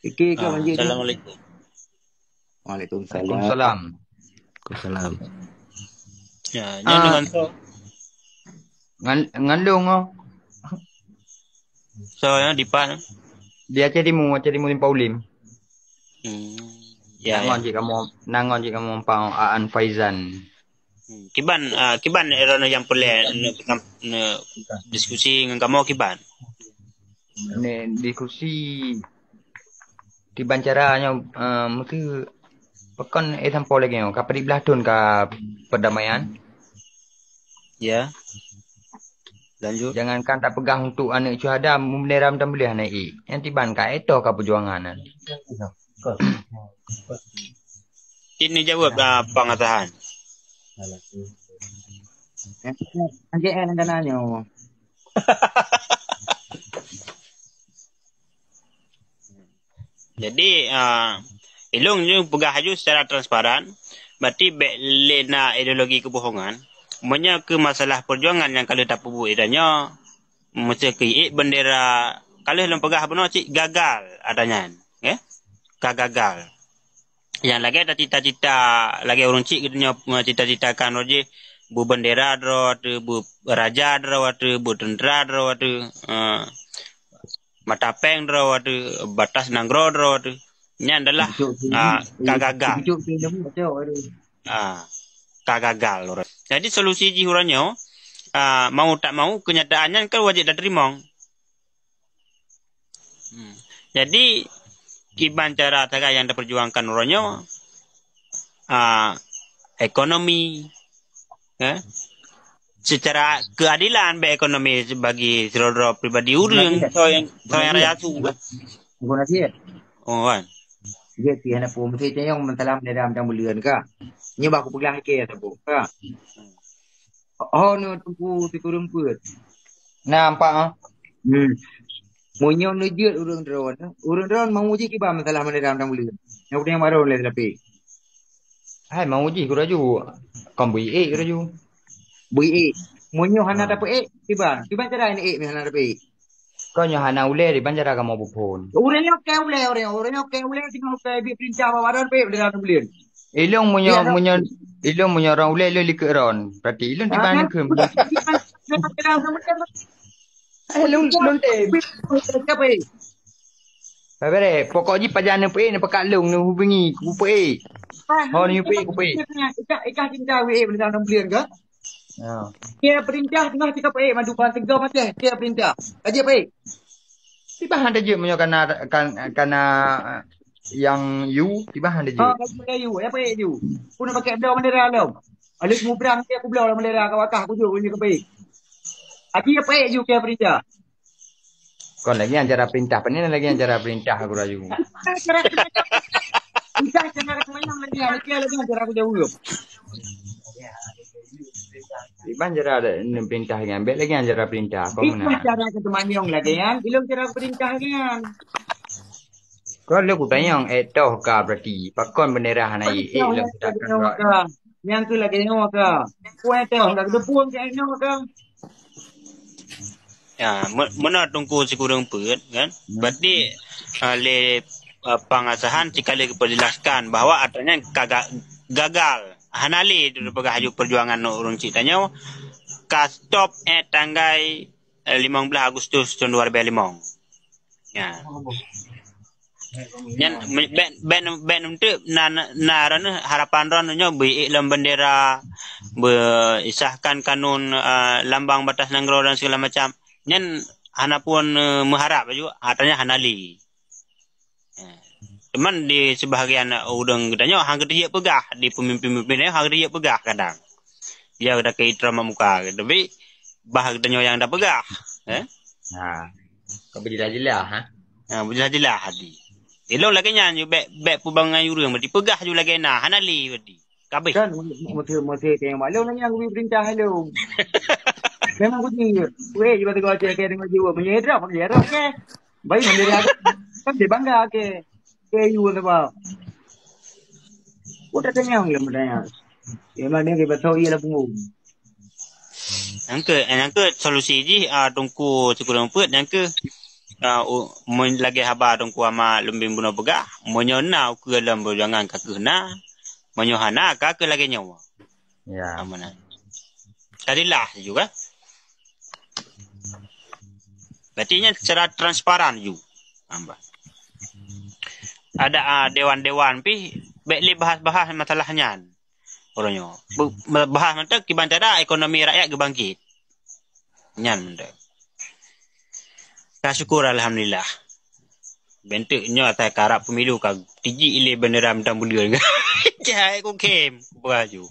Fikir ke banjir tu? Assalamualaikum. Waalaikumsalam. Waalaikumsalam. Waalaikumsalam. Ya, nya dengan so Ngandung oh. yang dipan. Dia cedimu limpau lim. Ya, Nangon jika kamu pau Aan Faizan. Kiban erana yang boleh diskusi dengan kamu kiban. Ini diskusi kiban caranya mesti pekan sampai lagi oh. Kapal di belah tun ka perdamaian. Ya. Lanjut. Jangankan tak pegang untuk anak syuhada meneram dan boleh anak yang tiban ka itu ka perjuangan. Ini jawab pengatahan. Anjir yang nanya. Jadi ilung ni pegah haju secara transparan. Berarti lena ideologi kebohongan. Umumnya ke masalah perjuangan yang kalau tak perbuat adanya mesti ke bendera kalau dalam pegah benar cik gagal adanya. Ya? Gagal. Yang lagi ada cita-cita lagi orang cik katanya cita-citakan roje bu bendera dro tu bu raja dro tu bu tentera dro tu matapeng dro tu batas nanggro dro tu ini adalah kagagal. Kagagal. Jadi solusi jihurannya mau tak mau kenyataannya kan wajib dah terima. Jadi kiban cara taga yang diperjuangkan orangnya ekonomi secara keadilan be ekonomi bagi saudara pribadi urang so yang rakyat tu Guna dia. oh kan Dia tiada pun mesti yang mentalam dalam bulan ka. Ni baku pegang ke tu ka. Oh no tunggu rumput. Nampak ah. Monyo nujut urang drone mau uji kiba masalah dalam bulan. Yang udah yang baru oleh tapi. Hai mau uji kuraju. Kombi kuraju. Bui monyo hana dapat kiba cara ini hana dapat. Kau hana ule di banjara kamu bupon. Orang yang ke ule tinggal ke perintah bawaran pe dalam bulan. Ilung munyo orang ule lo likeron. Berarti ilung di mana ke? Ilung te. Bere pokoknya pajana pe ni pekat lung ni hubungi ku pe. Oh ni pe ku pe. Ikah cinta we dalam bulan ke? Ya. Dia perintah tengah kita pe madu pan tegar macam dia perintah. Aja pe. Tiba handa je munyo kana yang you tiba handa je. Bagi you, apa you? Pun pakai belau bendera lo. Alif mu berang dia aku belau bendera ka wakah aku jo ni ke pe. Aki apa you ke perintah? Kon lagi yang cara perintah, penin lagi yang cara perintah aku raju. Bisa cara kemenang lagi lagi cara aku jauh. Iban cara ada perintah yang ambil lagi yang cara perintah. Kau mana? Cara ketemanyong lagi kan, belum cara perintah kan. Kau lu kutanya yang itu ka berarti pakon bendera hanai lu kita yang tu lagi nyawa ka. Kau itu lagi depung ke nyawa ka. ya mana tunggu sekurang pun kan berarti le pengasahan sekali dijelaskan bahwa adanya gagal hanali di haju perjuangan orang citanya ka stop tanggal 15 Agustus tahun 2005 ya Yan ben untuk narana harapan rannya bi dalam bendera isahkan kanun lambang batas nanggro dan segala macam nyen hana pun mengharap juga hatanya hanali cuman di sebahagian udang gedanya hang dia pegah di pemimpin-pemimpinnya hang dia pegah kadang dia udah ke drama muka gitu tapi bahaganya yang dah pegah nah kau berjelas-jelas berjelas-jelas hadi elok lagi nyanyi bek pubangan urang berarti pegah juga lagi nah hanali berarti kabeh kan mesti yang malu nanya aku perintah hello. Memang begini. Weh, ibarat kau cakap dengan jiwa menyedap ke? Baik bendera kan dia bangga ke you apa? Udah tanya yang bertanya. Yang mana kita tahu ia lah punggung. Yang ke solusi ji tungku sekurang put yang ke Mun lagi haba dong kuama lumbing buno begah, monyona ku dalam jangan kakuna, monyohana ka ke lagi nyawa. Ya. Amana. Tadilah juga. Berarti secara transparan juga. Amba. Ada dewan-dewan pi beli bahas-bahas masalahnya. Orangnya. Bahas mantak kibantara ekonomi rakyat gebangkit. Nyan mantak. Syukur alhamdulillah. Bentuknya atas karap pemilu kag tiji ile beneran dan bulir. Cahai ku kem baju.